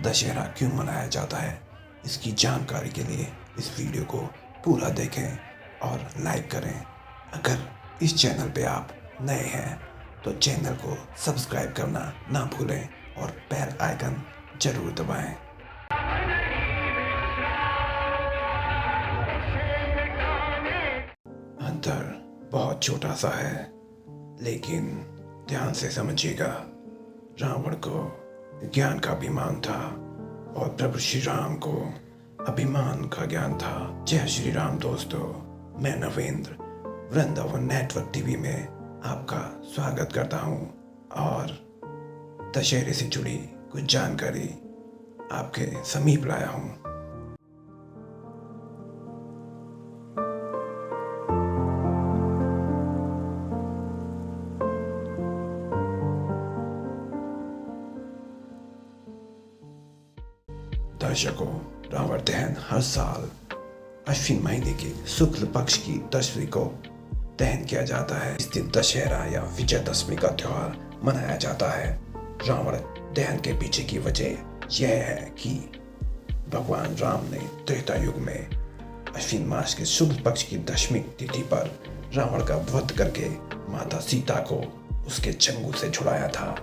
दशहरा क्यों मनाया जाता है, इसकी जानकारी के लिए इस वीडियो को पूरा देखें और लाइक करें। अगर इस चैनल पे आप नए हैं तो चैनल को सब्सक्राइब करना ना भूलें और बेल आइकन जरूर दबाएं। अंतर बहुत छोटा सा है, लेकिन ध्यान से समझिएगा। रावण को ज्ञान का अभिमान था और प्रभु श्री राम को अभिमान का ज्ञान था। जय श्री राम दोस्तों, मैं नवेंद्र वृंदावन नेटवर्क टीवी में आपका स्वागत करता हूं और दशहरे से जुड़ी कुछ जानकारी आपके समीप लाया हूं। दर्शकों, रावण दहन हर साल अश्विन महीने के शुक्ल पक्ष की दशमी को दहन किया जाता है। इस दिन दशहरा या विजयदशमी का त्योहार मनाया जाता है। रावण दहन के पीछे की वजह यह है कि भगवान राम ने त्रेता युग में अश्विन मास के शुक्ल पक्ष की दशमी तिथि पर रावण का वध करके माता सीता को उसके चंगुल से छुड़ाया था।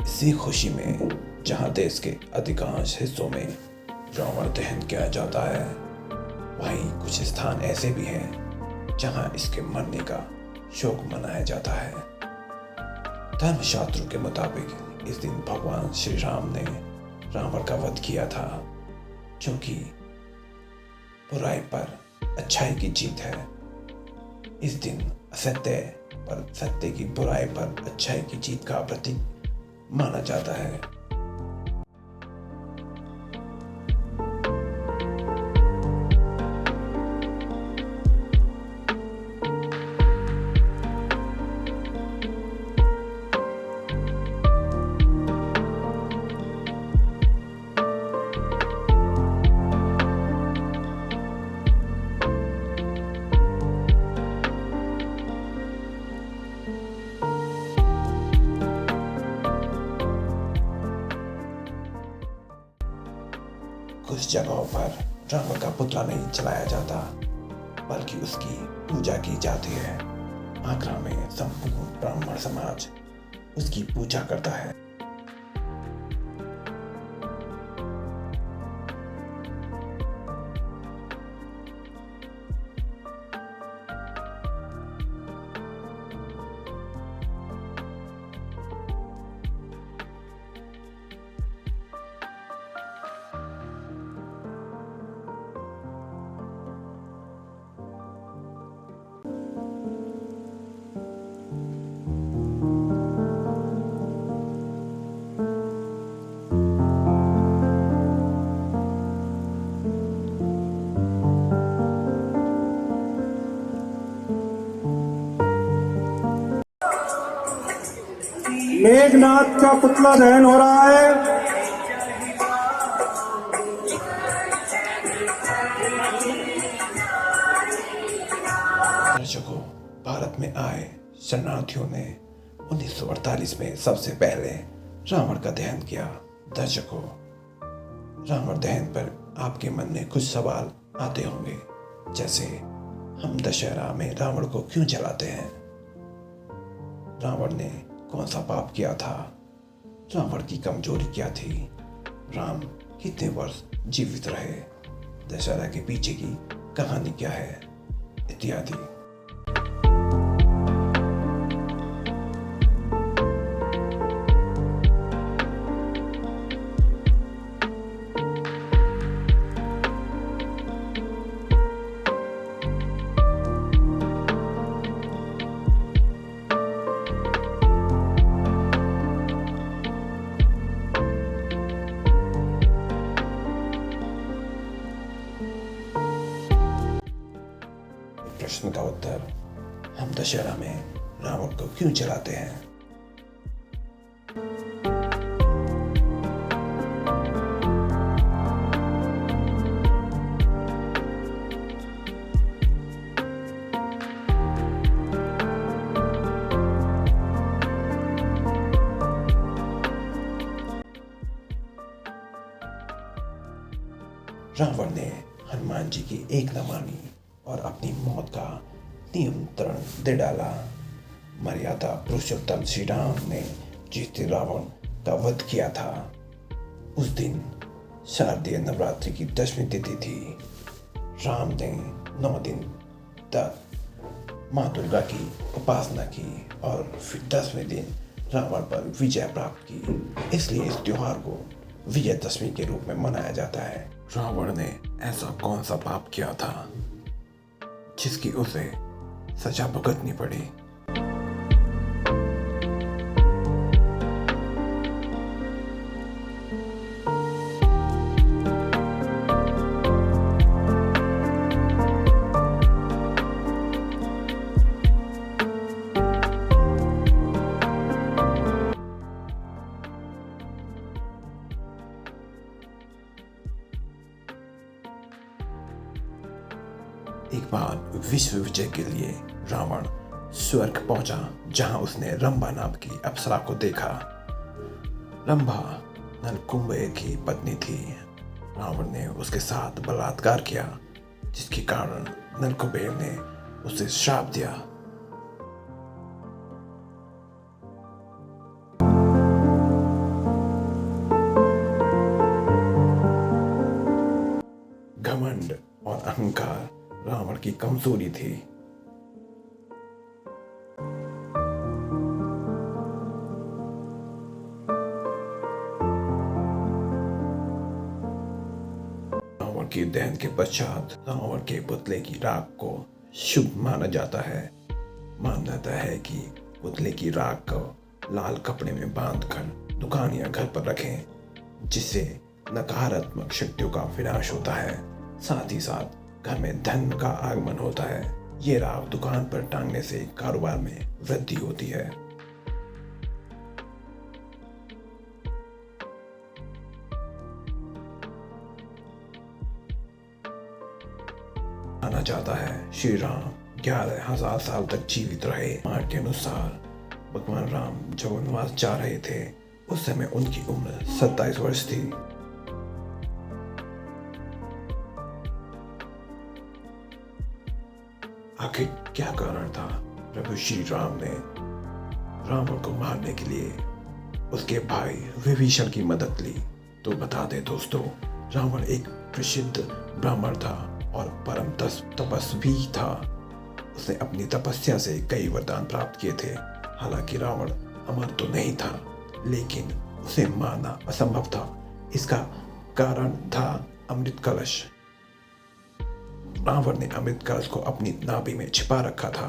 इसी खुशी में जहां देश के अधिकांश हिस्सों में रावण दहन किया जाता है, वहीं कुछ स्थान ऐसे भी हैं जहां इसके मरने का शोक मनाया जाता है। धर्मशास्त्रों के मुताबिक इस दिन भगवान श्री राम ने रावण का वध किया था, क्योंकि बुराई पर अच्छाई की जीत है। इस दिन असत्य पर सत्य की बुराई पर अच्छाई की जीत का प्रतीक माना जाता है। कुछ जगहों पर रावण का पुतला नहीं जलाया जाता, बल्कि उसकी पूजा की जाती है। आगरा में संपूर्ण ब्राह्मण समाज उसकी पूजा करता है। मेघनाथ का पुतला दहन हो रहा है। दर्शकों, भारत में आए शरणार्थियों ने 1948 में सबसे पहले रावण का दहन किया। दर्शकों, रावण दहन पर आपके मन में कुछ सवाल आते होंगे, जैसे हम दशहरा में रावण को क्यों जलाते हैं? रावण ने कौन सा पाप किया था? रावण की कमजोरी क्या थी? राम कितने वर्ष जीवित रहे? दशहरा के पीछे की कहानी क्या है? इत्यादि। प्रश्न का हम दशहरा में रावण को क्यों जलाते हैं? रावण ने हनुमान जी की एक न मानी और अपनी मौत का नियंत्रण दे डाला। मर्यादा पुरुषोत्तम श्री राम ने जिस दिन रावण का वध किया था, उस दिन शारदीय नवरात्रि की 10वीं तिथि थी। राम ने 9 दिन तक माँ दुर्गा की उपासना की और फिर 10वें दिन रावण पर विजय प्राप्त की। इसलिए इस त्योहार को विजयदशमी के रूप में मनाया जाता है। रावण ने ऐसा कौन सा पाप किया था जिसकी उसे सजा भुगतनी पड़ी? एक बार विश्व विजय के लिए रावण स्वर्ग पहुंचा, जहां उसने रंभा नाम की अप्सरा को देखा। रंभा नलकुंबे की पत्नी थी। रावण ने उसके साथ बलात्कार किया, जिसके कारण नलकुंबे ने उसे श्राप दिया। घमंड और अहंकार रावण की कमजोरी थी। रावण की दहन के पश्चात रावण के पुतले की राख को शुभ माना जाता है। माना जाता है कि पुतले की राख को लाल कपड़े में बांधकर दुकान या घर पर रखें, जिससे नकारात्मक शक्तियों का विनाश होता है। साथ ही साथ घर में धन का आगमन होता है। ये राख दुकान पर टांगने से कारोबार में वृद्धि होती है। माना जाता है श्री राम 11,000 साल तक जीवित रहे। मार्ग के अनुसार भगवान राम जब वनवास जा रहे थे, उस समय उनकी उम्र 27 वर्ष थी। आखिर क्या कारण था प्रभु श्री राम ने रावण को मारने के लिए उसके भाई विभीषण की मदद ली? तो बता दे दोस्तों, रावण एक प्रसिद्ध ब्राह्मण था और परम तपस्वी था। उसने अपनी तपस्या से कई वरदान प्राप्त किए थे। हालांकि रावण अमर तो नहीं था, लेकिन उसे मारना असंभव था। इसका कारण था अमृत कलश। रावण ने अमृत कलश को अपनी नाभि में छिपा रखा था।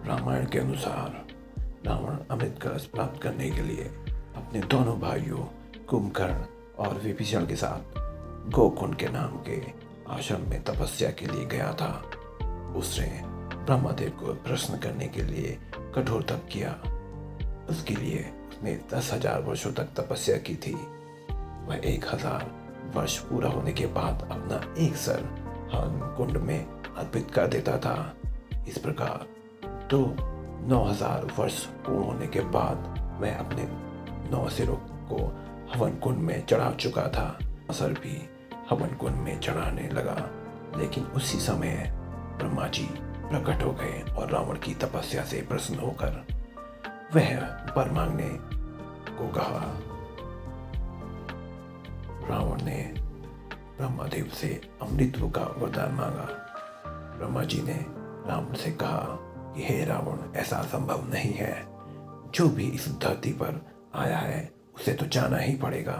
रामायण के अनुसार रावण अमृत कलश प्राप्त करने के लिए अपने दोनों भाइयों कुंभकर्ण और विभीषण के साथ गोकुंड के नाम के आश्रम में तपस्या के लिए गया था। उसने ब्रह्मदेव को प्रश्न करने के लिए कठोर तप किया। उसके लिए उसने 10,000 वर्षों तक तपस्या की थी। वह 1,000 वर्ष पूरा होने के बाद अपना एक सर हवन कुंड में अर्पित कर देता था। इस प्रकार 9,000 वर्ष पूर्ण होने के बाद वह अपने 9 सिरों को हवन कुंड में चढ़ा चुका था। सर भी हवन कुंड में चढ़ाने लगा, लेकिन उसी समय ब्रह्मा जी प्रकट हो गए और रावण की तपस्या से प्रसन्न होकर वह वर मांगने को कहा। रावण ने ब्रह्मदेव से अमृतत्व का वरदान मांगा। ब्रह्मा जी ने रावण से कहा कि हे रावण, ऐसा संभव नहीं है। जो भी इस धरती पर आया है उसे तो जाना ही पड़ेगा।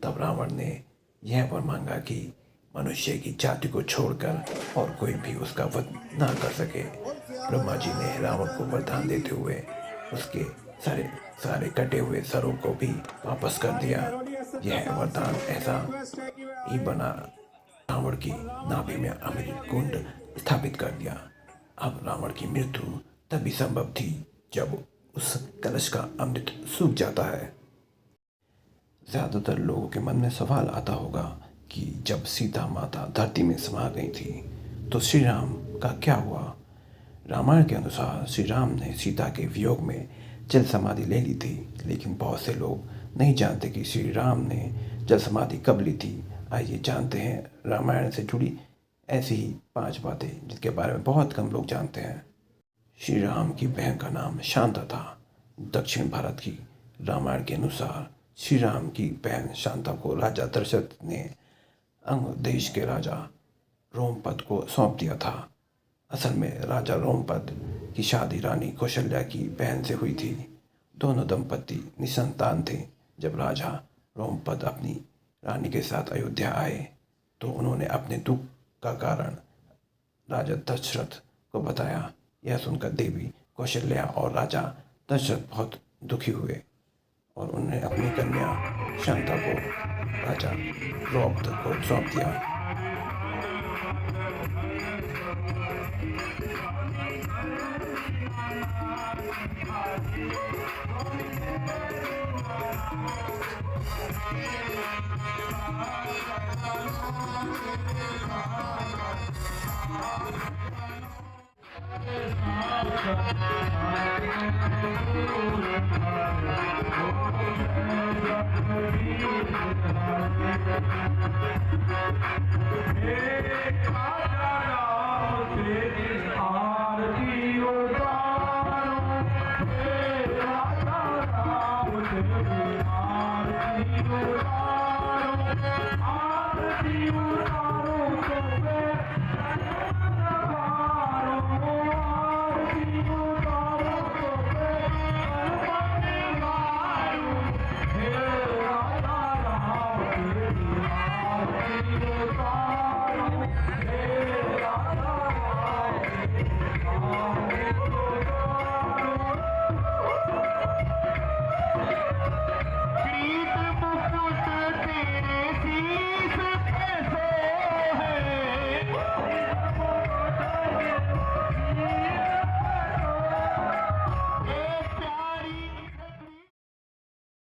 तब रावण ने यह वर मांगा कि मनुष्य की जाति को छोड़कर और कोई भी उसका वध ना कर सके। ब्रह्मा जी ने रावण को वरदान देते हुए उसके सारे सारे कटे हुए सरों को भी वापस कर दिया। यह वरदान ऐसा ही बना, रावण की नाभि में अमृत कुंड स्थापित कर दिया। अब रावण की मृत्यु तभी संभव थी जब उस कलश का अमृत सूख जाता है। ज़्यादातर लोगों के मन में सवाल आता होगा कि जब सीता माता धरती में समा गई थी तो श्री राम का क्या हुआ। रामायण के अनुसार श्री राम ने सीता के वियोग में जल समाधि ले ली थी, लेकिन बहुत से लोग नहीं जानते कि श्री राम ने जल समाधि कब ली थी। आइए जानते हैं रामायण से जुड़ी ऐसी ही 5 बातें जिनके बारे में बहुत कम लोग जानते हैं। श्री राम की बहन का नाम शांता था। दक्षिण भारत की रामायण के अनुसार श्री राम की बहन शांता को राजा दशरथ ने अंग देश के राजा रोमपद को सौंप दिया था। असल में राजा रोमपद की शादी रानी कौशल्या की बहन से हुई थी। दोनों दंपति निसंतान थे। जब राजा रोमपद अपनी रानी के साथ अयोध्या आए तो उन्होंने अपने दुख का कारण राजा दशरथ को बताया। यह सुनकर देवी कौशल्या और राजा दशरथ बहुत दुखी हुए और उन्होंने अपनी कन्या शांता को राजा द्रौपद को सौंप दिया। आरती उतारो